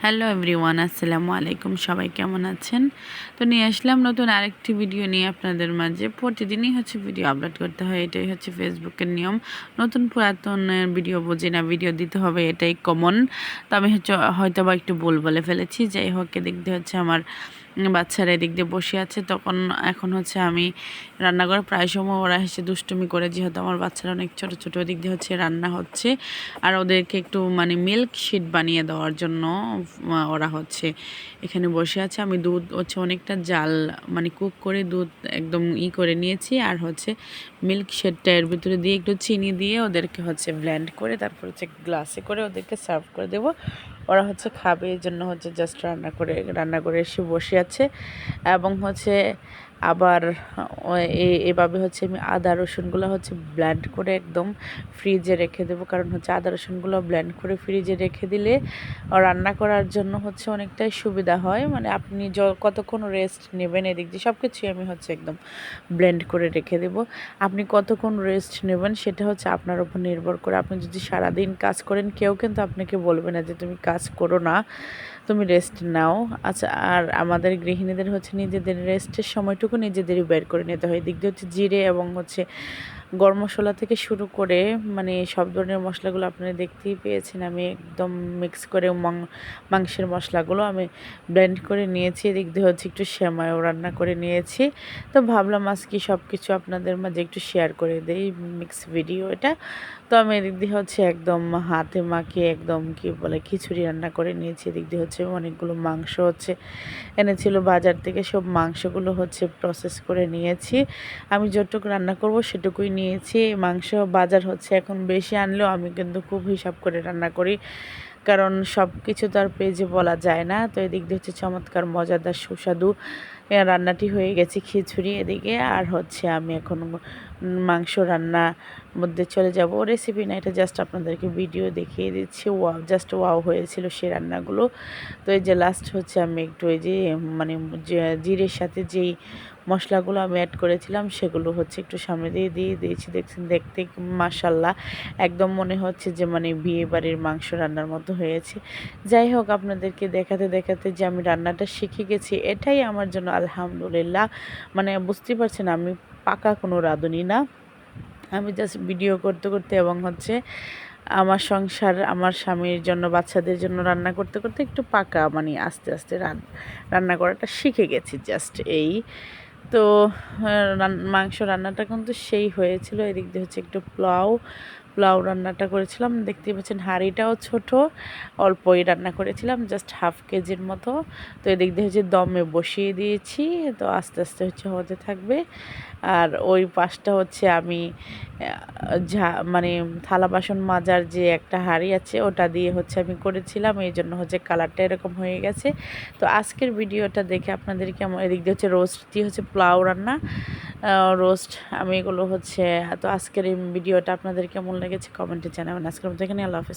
Hello everyone, আসসালামু আলাইকুম। সবাই কেমন আছেন? তো নিয়ে আসলাম নতুন আরেকটি ভিডিও নিয়ে আপনাদের মাঝে। প্রতিদিনই ভিডিও আপলোড করতে হয়, এটাই ফেসবুকের নিয়ম। নতুন পুরাতনের ভিডিও বুঝি না, ভিডিও দিতে হবে, এটাই কমন। তো আমি হয়তো বা একটু ভুল বলে ফেলেছি। যাই হোক, এদিক দিয়ে আমার বাচ্চারা এদিক দিয়ে বসে আছে। এখন আমি রান্নাঘরে প্রায় সময় ওরা দুষ্টুমি করে, যেহেতু আমার বাচ্চারা অনেক ছোট ছোট। ওদিক দিয়ে রান্না হচ্ছে, আর ওদেরকে একটু মিল্ক শিট বানিয়ে দেওয়ার জন্য ওরা এখানে বসে আছে। আমি দুধ অনেকটা জাল কুক করে দুধ একদম করে নিয়েছি, আর মিল্ক শেডটা এর ভিতরে দিয়ে একটু চিনি দিয়ে ওদেরকে ব্লেন্ড করে তারপর গ্লাসে করে ওদেরকে সার্ভ করে দেবো। ওরা খাবে, এই জন্য জাস্ট রান্না করে এসে বসে আছে। এবং আবার এভাবে আমি আদা রসুনগুলো ব্লেন্ড করে একদম ফ্রিজে রেখে দেবো, কারণ আদা রসুনগুলো ব্লেন্ড করে ফ্রিজে রেখে দিলে রান্না করার জন্য অনেকটাই সুবিধা হয়। আপনি কতক্ষণ রেস্ট নেবেন, এদিক দিয়ে সব কিছুই আমি একদম ব্লেন্ড করে রেখে দেব। আপনি কতক্ষণ রেস্ট নেবেন সেটা আপনার উপর নির্ভর করে। আপনি যদি সারাদিন কাজ করেন, কেউ কিন্তু আপনাকে বলবে না যে তুমি কাজ করো না, তুমি রেস্ট নাও। আচ্ছা, আর আমাদের গৃহিণীদের নিজেদের রেস্টের সময়টুকু নিজেদেরই বের করে নিতে হয়। এদিক দিয়ে জিরে এবং গরম মশলা থেকে শুরু করে সব ধরনের মশলাগুলো আপনারা দেখতেই পেয়েছেন। আমি একদম মিক্স করে মাংসের মশলাগুলো আমি ব্লেন্ড করে নিয়েছি। এদিক দিয়ে একটু সেমাইও রান্না করে নিয়েছি। তো ভাবলাম আজকে সব কিছু আপনাদের মাঝে একটু শেয়ার করে দেই, মিক্স ভিডিও এটা। তো আমি এদিক দিয়ে একদম হাতে মাখিয়ে একদম খিচুড়ি রান্না করে নিয়েছি। এদিক দিয়ে অনেকগুলো মাংস এনেছিল বাজার থেকে, সব মাংসগুলো প্রসেস করে নিয়েছি। আমি যতটুকু রান্না করব সেটুকুই নিয়েছি। মাংস বাজার এখন বেশি আনলেও আমি কিন্তু খুব হিসাব করে রান্না করি, কারণ সব কিছু তো আর পেজে বলা যায় না। তো এদিক দিয়ে চমৎকার মজাদার সুস্বাদু রান্নাটি হয়ে গেছে, খিচুড়ি এদিকে। আর আমি এখন মাংস রান্নার মধ্যে চলে যাব। রেসিপি না, এটা জাস্ট আপনাদেরকে ভিডিও দেখিয়ে দিচ্ছি। জাস্ট ওয়াও হয়েছিল সেই রান্নাগুলো। তো এই যে লাস্ট আমি একটু জিরের সাথে যেই মশলাগুলো আমি অ্যাড করেছিলাম সেগুলো একটু সামনে দিয়ে দিয়েছি। দেখছেন, দেখতে মাশাল্লাহ একদম মনে হচ্ছে যে বিয়ে বাড়ির মাংস রান্নার মতো হয়েছে। যাই হোক, আপনাদেরকে দেখাতে দেখাতে যে আমি রান্নাটা শিখে গেছি, এটাই আমার জন্য আলহামদুলিল্লাহ। বুঝতে পারছেন, আমি পাকা কোনো রাঁধুনি না। আমি জাস্ট ভিডিও করতে করতে এবং আমার সংসার, আমার স্বামীর জন্য, বাচ্চাদের জন্য রান্না করতে করতে একটু পাকা আস্তে আস্তে রান্না করাটা শিখে গেছি, জাস্ট এই। তো মাংস রান্নাটা কিন্তু সেই হয়েছিল। এদিক দিয়ে একটু পোলাও রান্নাটা করেছিলাম। দেখতেই পাচ্ছেন হাঁড়িটাও ছোট, অল্পই রান্না করেছিলাম, জাস্ট হাফ কেজির মতো। তো এদিক দিয়ে দমে বসিয়ে দিয়েছি। তো আস্তে আস্তে হতে থাকবে। আর ওই পাশটা আমি থালা বাসন মাজার যে একটা হাঁড়ি আছে, ওটা দিয়ে আমি করেছিলাম, এই জন্য কালারটা এরকম হয়ে গেছে। তো আজকের ভিডিওটা দেখে আপনাদের কেমন, এদিক দিয়ে রোস্ট দিয়ে পোলাও রান্না, রোস্ট, আমি এগুলো তো আজকের এই ভিডিওটা আপনাদের কেমন লেগেছে কমেন্টে জানাবেন। আজকের মতো এখানে, আল্লাহ হাফেজ।